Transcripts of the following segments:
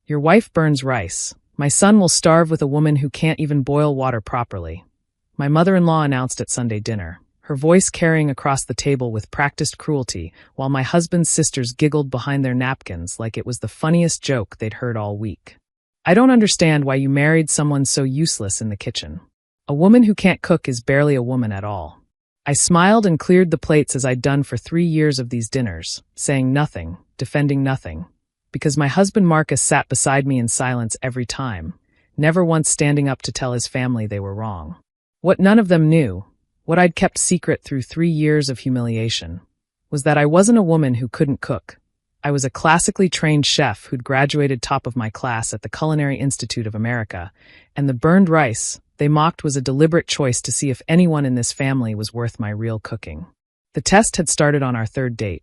Your wife burns rice. My son will starve with a woman who can't even boil water properly. My mother-in-law announced at Sunday dinner, her voice carrying across the table with practiced cruelty, while my husband's sisters giggled behind their napkins like it was the funniest joke they'd heard all week. I don't understand why you married someone so useless in the kitchen. A woman who can't cook is barely a woman at all. I smiled and cleared the plates as I'd done for 3 years of these dinners, saying nothing, defending nothing, because my husband Marcus sat beside me in silence every time, never once standing up to tell his family they were wrong. What none of them knew, what I'd kept secret through 3 years of humiliation, was that I wasn't a woman who couldn't cook. I was a classically trained chef who'd graduated top of my class at the Culinary Institute of America, and the burned rice they mocked was a deliberate choice to see if anyone in this family was worth my real cooking. The test had started on our 3rd date.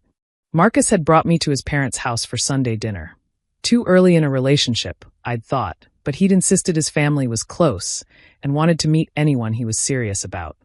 Marcus had brought me to his parents' house for Sunday dinner. Too early in a relationship, I'd thought, but he'd insisted his family was close and wanted to meet anyone he was serious about.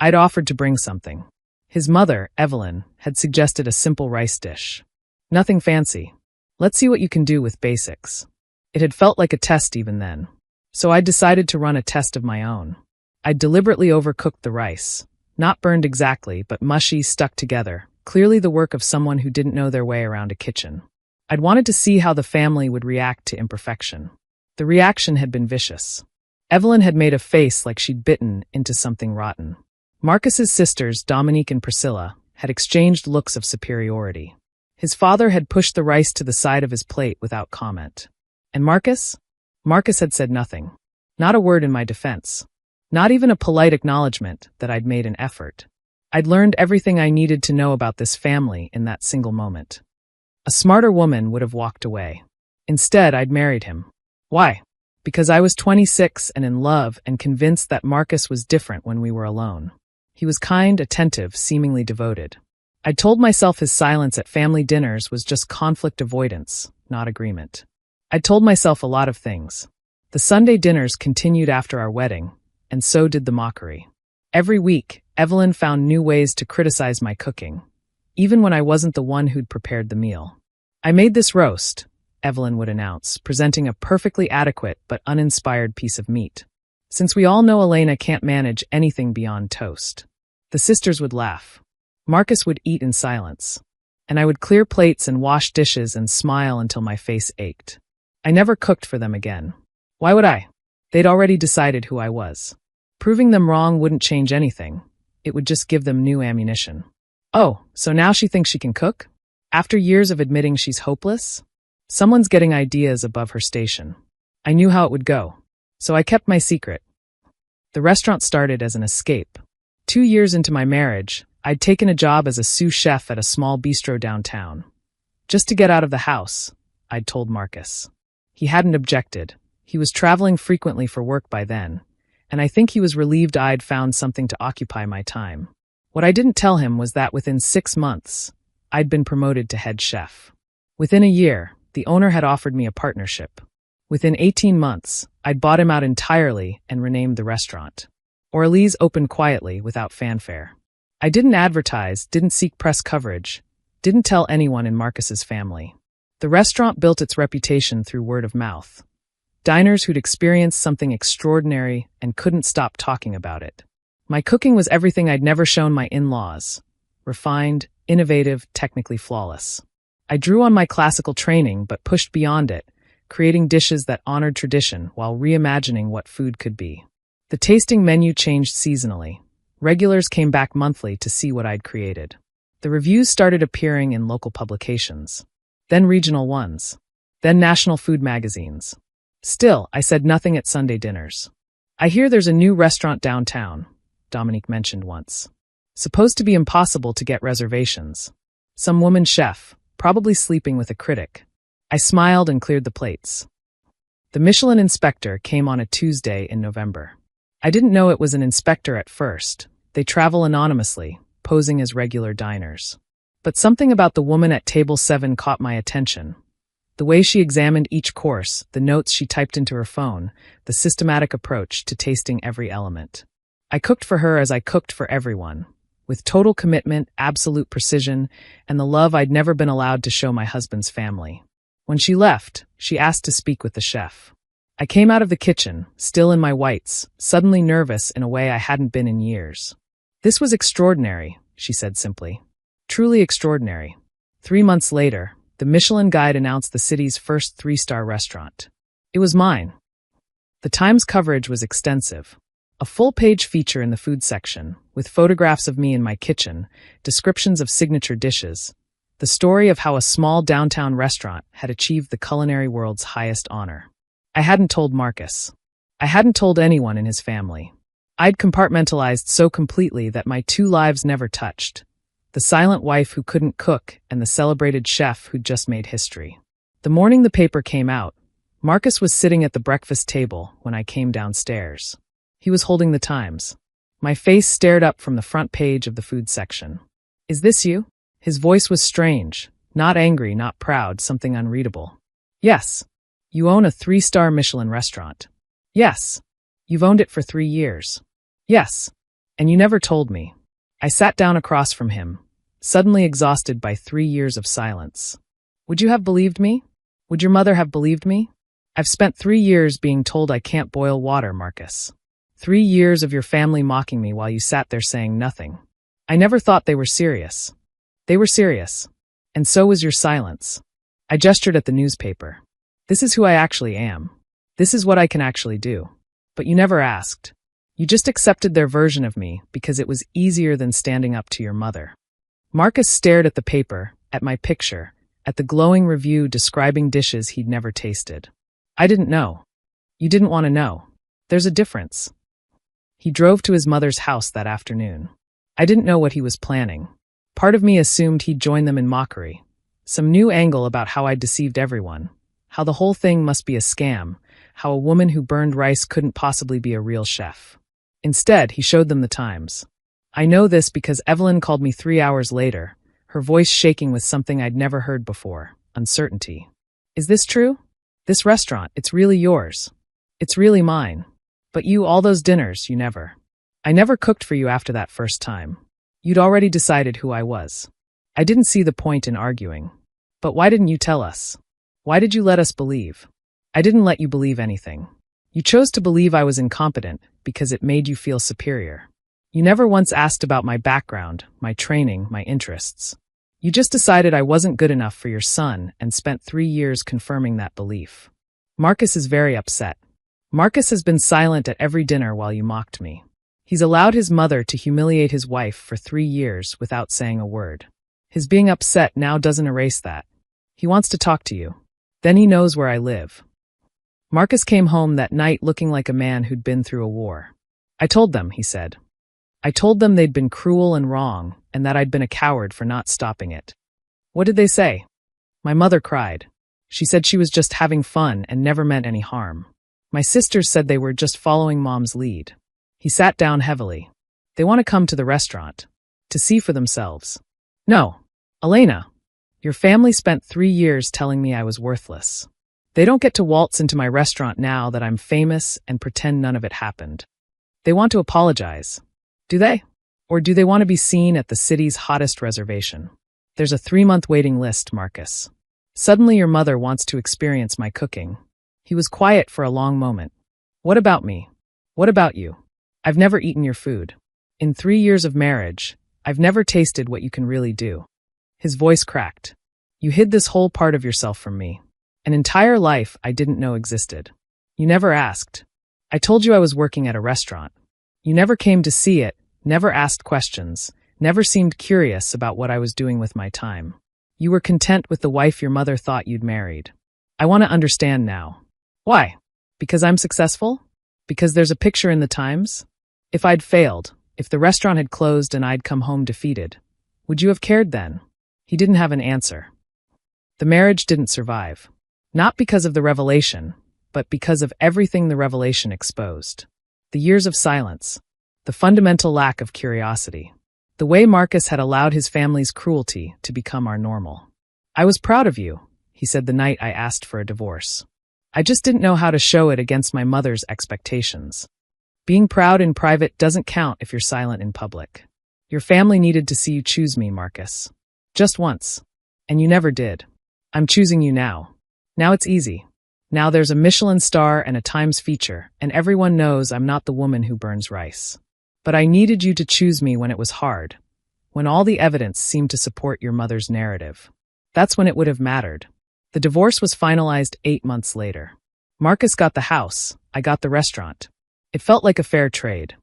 I'd offered to bring something. His mother, Evelyn, had suggested a simple rice dish. Nothing fancy. Let's see what you can do with basics. It had felt like a test even then. So I decided to run a test of my own. I'd deliberately overcooked the rice. Not burned exactly, but mushy, stuck together, clearly the work of someone who didn't know their way around a kitchen. I'd wanted to see how the family would react to imperfection. The reaction had been vicious. Evelyn had made a face like she'd bitten into something rotten. Marcus's sisters, Dominique and Priscilla, had exchanged looks of superiority. His father had pushed the rice to the side of his plate without comment. And Marcus? Marcus had said nothing. Not a word in my defense. Not even a polite acknowledgement that I'd made an effort. I'd learned everything I needed to know about this family in that single moment. A smarter woman would have walked away. Instead, I'd married him. Why? Because I was 26 and in love and convinced that Marcus was different when we were alone. He was kind, attentive, seemingly devoted. I'd told myself his silence at family dinners was just conflict avoidance, not agreement. I'd told myself a lot of things. The Sunday dinners continued after our wedding, and so did the mockery. Every week, Evelyn found new ways to criticize my cooking, even when I wasn't the one who'd prepared the meal. I made this roast, Evelyn would announce, presenting a perfectly adequate but uninspired piece of meat. Since we all know Elena can't manage anything beyond toast. The sisters would laugh. Marcus would eat in silence. And I would clear plates and wash dishes and smile until my face ached. I never cooked for them again. Why would I? They'd already decided who I was. Proving them wrong wouldn't change anything. It would just give them new ammunition. Oh, so now she thinks she can cook? After years of admitting she's hopeless? Someone's getting ideas above her station. I knew how it would go. So I kept my secret. The restaurant started as an escape. 2 years into my marriage, I'd taken a job as a sous chef at a small bistro downtown. Just to get out of the house, I'd told Marcus. He hadn't objected. He was traveling frequently for work by then, and I think he was relieved I'd found something to occupy my time. What I didn't tell him was that within 6 months, I'd been promoted to head chef. Within a year, the owner had offered me a partnership. Within 18 months, I'd bought him out entirely and renamed the restaurant. Orleans opened quietly without fanfare. I didn't advertise, didn't seek press coverage, didn't tell anyone in Marcus's family. The restaurant built its reputation through word of mouth. Diners who'd experienced something extraordinary and couldn't stop talking about it. My cooking was everything I'd never shown my in-laws. Refined, innovative, technically flawless. I drew on my classical training but pushed beyond it, creating dishes that honored tradition while reimagining what food could be. The tasting menu changed seasonally. Regulars came back monthly to see what I'd created. The reviews started appearing in local publications. Then regional ones. Then national food magazines. Still, I said nothing at Sunday dinners. I hear there's a new restaurant downtown, Dominique mentioned once. Supposed to be impossible to get reservations. Some woman chef, probably sleeping with a critic. I smiled and cleared the plates. The Michelin inspector came on a Tuesday in November. I didn't know it was an inspector at first. They travel anonymously, posing as regular diners. But something about the woman at table 7 caught my attention. The way she examined each course, the notes she typed into her phone, the systematic approach to tasting every element. I cooked for her as I cooked for everyone, with total commitment, absolute precision, and the love I'd never been allowed to show my husband's family. When she left, She asked to speak with the chef. I came out of the kitchen, still in my whites, suddenly nervous in a way I hadn't been in years. This was extraordinary, she said simply. Truly extraordinary. 3 months later, the Michelin Guide announced the city's first 3-star restaurant. It was mine. The Times coverage was extensive. A full-page feature in the food section, with photographs of me in my kitchen, descriptions of signature dishes, the story of how a small downtown restaurant had achieved the culinary world's highest honor. I hadn't told Marcus. I hadn't told anyone in his family. I'd compartmentalized so completely that my 2 lives never touched. The silent wife who couldn't cook and the celebrated chef who'd just made history. The morning the paper came out, Marcus was sitting at the breakfast table when I came downstairs. He was holding the Times. My face stared up from the front page of the food section. "Is this you?" His voice was strange, not angry, not proud, something unreadable. "Yes. You own a 3-star Michelin restaurant." "Yes. You've owned it for 3 years." "Yes. And you never told me." I sat down across from him, suddenly exhausted by 3 years of silence. "Would you have believed me? Would your mother have believed me? I've spent 3 years being told I can't boil water, Marcus. 3 years of your family mocking me while you sat there saying nothing. I never thought they were serious. They were serious. And so was your silence." I gestured at the newspaper. "This is who I actually am. This is what I can actually do. But you never asked. You just accepted their version of me because it was easier than standing up to your mother." Marcus stared at the paper, at my picture, at the glowing review describing dishes he'd never tasted. "I didn't know. You didn't want to know. There's a difference." He drove to his mother's house that afternoon. I didn't know what he was planning. Part of me assumed he'd join them in mockery. Some new angle about how I'd deceived everyone. How the whole thing must be a scam. How a woman who burned rice couldn't possibly be a real chef. Instead, he showed them the Times. I know this because Evelyn called me 3 hours later, her voice shaking with something I'd never heard before, uncertainty. "Is this true? This restaurant, it's really yours. It's really mine. But you, all those dinners, you never. I never cooked for you after that first time. You'd already decided who I was. I didn't see the point in arguing. But why didn't you tell us? Why did you let us believe? I didn't let you believe anything. You chose to believe I was incompetent because it made you feel superior. You never once asked about my background, my training, my interests. You just decided I wasn't good enough for your son and spent 3 years confirming that belief. Marcus is very upset. Marcus has been silent at every dinner while you mocked me. He's allowed his mother to humiliate his wife for 3 years without saying a word. His being upset now doesn't erase that. He wants to talk to you. Then he knows where I live." Marcus came home that night looking like a man who'd been through a war. "I told them," he said. "I told them they'd been cruel and wrong, and that I'd been a coward for not stopping it." "What did they say?" My mother cried. She said she was just having fun and never meant any harm. My sisters said they were just following Mom's lead. He sat down heavily. "They want to come to the restaurant. To see for themselves." "No. Elena. Your family spent 3 years telling me I was worthless. They don't get to waltz into my restaurant now that I'm famous and pretend none of it happened. They want to apologize. Do they? Or do they want to be seen at the city's hottest reservation? There's a 3-month waiting list, Marcus. Suddenly your mother wants to experience my cooking." He was quiet for a long moment. "What about me? What about you? I've never eaten your food. In 3 years of marriage, I've never tasted what you can really do." His voice cracked. "You hid this whole part of yourself from me. An entire life I didn't know existed. You never asked. I told you I was working at a restaurant. You never came to see it, never asked questions, never seemed curious about what I was doing with my time. You were content with the wife your mother thought you'd married. I want to understand now. Why? Because I'm successful? Because there's a picture in the Times? If I'd failed, if the restaurant had closed and I'd come home defeated, would you have cared then?" He didn't have an answer. The marriage didn't survive. Not because of the revelation, but because of everything the revelation exposed. The years of silence. The fundamental lack of curiosity. The way Marcus had allowed his family's cruelty to become our normal. "I was proud of you," he said the night I asked for a divorce. "I just didn't know how to show it against my mother's expectations. Being proud in private doesn't count if you're silent in public. Your family needed to see you choose me, Marcus. Just once. And you never did. I'm choosing you now. Now it's easy. Now there's a Michelin star and a Times feature, and everyone knows I'm not the woman who burns rice. But I needed you to choose me when it was hard, when all the evidence seemed to support your mother's narrative. That's when it would have mattered. The divorce was finalized 8 months later. Marcus got the house, I got the restaurant. It felt like a fair trade.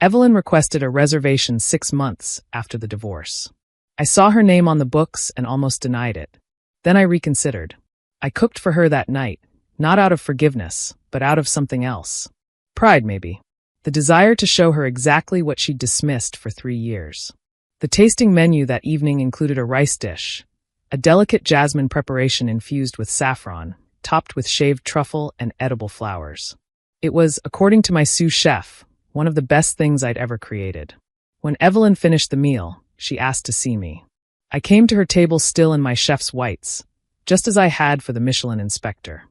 Evelyn requested a reservation 6 months after the divorce. I saw her name on the books and almost denied it. Then I reconsidered. I cooked for her that night, not out of forgiveness, but out of something else. Pride, maybe. The desire to show her exactly what she'd dismissed for 3 years. The tasting menu that evening included a rice dish, a delicate jasmine preparation infused with saffron, topped with shaved truffle and edible flowers. It was, according to my sous chef, one of the best things I'd ever created. When Evelyn finished the meal, she asked to see me. I came to her table still in my chef's whites, just as I had for the Michelin inspector.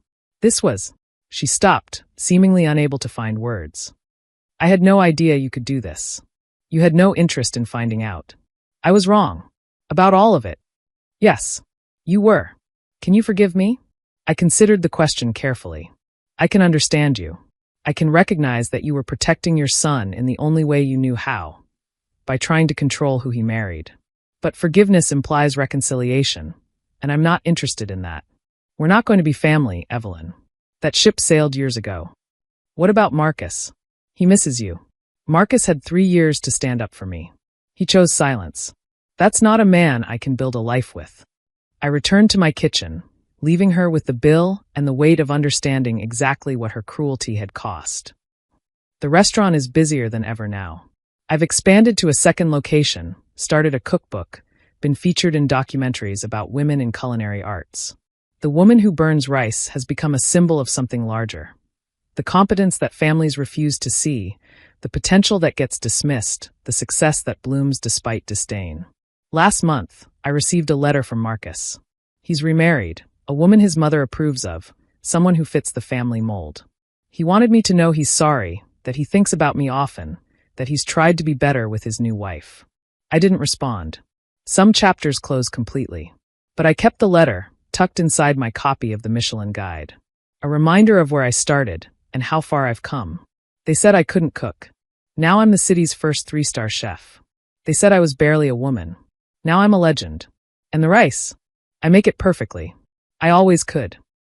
She stopped, seemingly unable to find words. I had no idea you could do this. You had no interest in finding out. I was wrong. About all of it. Yes, you were. Can you forgive me? I considered the question carefully. I can understand you. I can recognize that you were protecting your son in the only way you knew how, by trying to control who he married. But forgiveness implies reconciliation, and I'm not interested in that. We're not going to be family, Evelyn. That ship sailed years ago. What about Marcus? He misses you. Marcus had 3 years to stand up for me. He chose silence. That's not a man I can build a life with. I returned to my kitchen, leaving her with the bill and the weight of understanding exactly what her cruelty had cost. The restaurant is busier than ever now. I've expanded to a second location, started a cookbook, been featured in documentaries about women in culinary arts. The woman who burns rice has become a symbol of something larger. The competence that families refuse to see, the potential that gets dismissed, the success that blooms despite disdain. Last month, I received a letter from Marcus. He's remarried, a woman his mother approves of, someone who fits the family mold. He wanted me to know he's sorry, that he thinks about me often, that he's tried to be better with his new wife. I didn't respond. Some chapters closed completely. But I kept the letter, tucked inside my copy of the Michelin Guide. A reminder of where I started, and how far I've come. They said I couldn't cook. Now I'm the city's first 3-star chef. They said I was barely a woman. Now I'm a legend. And the rice? I make it perfectly. I always could.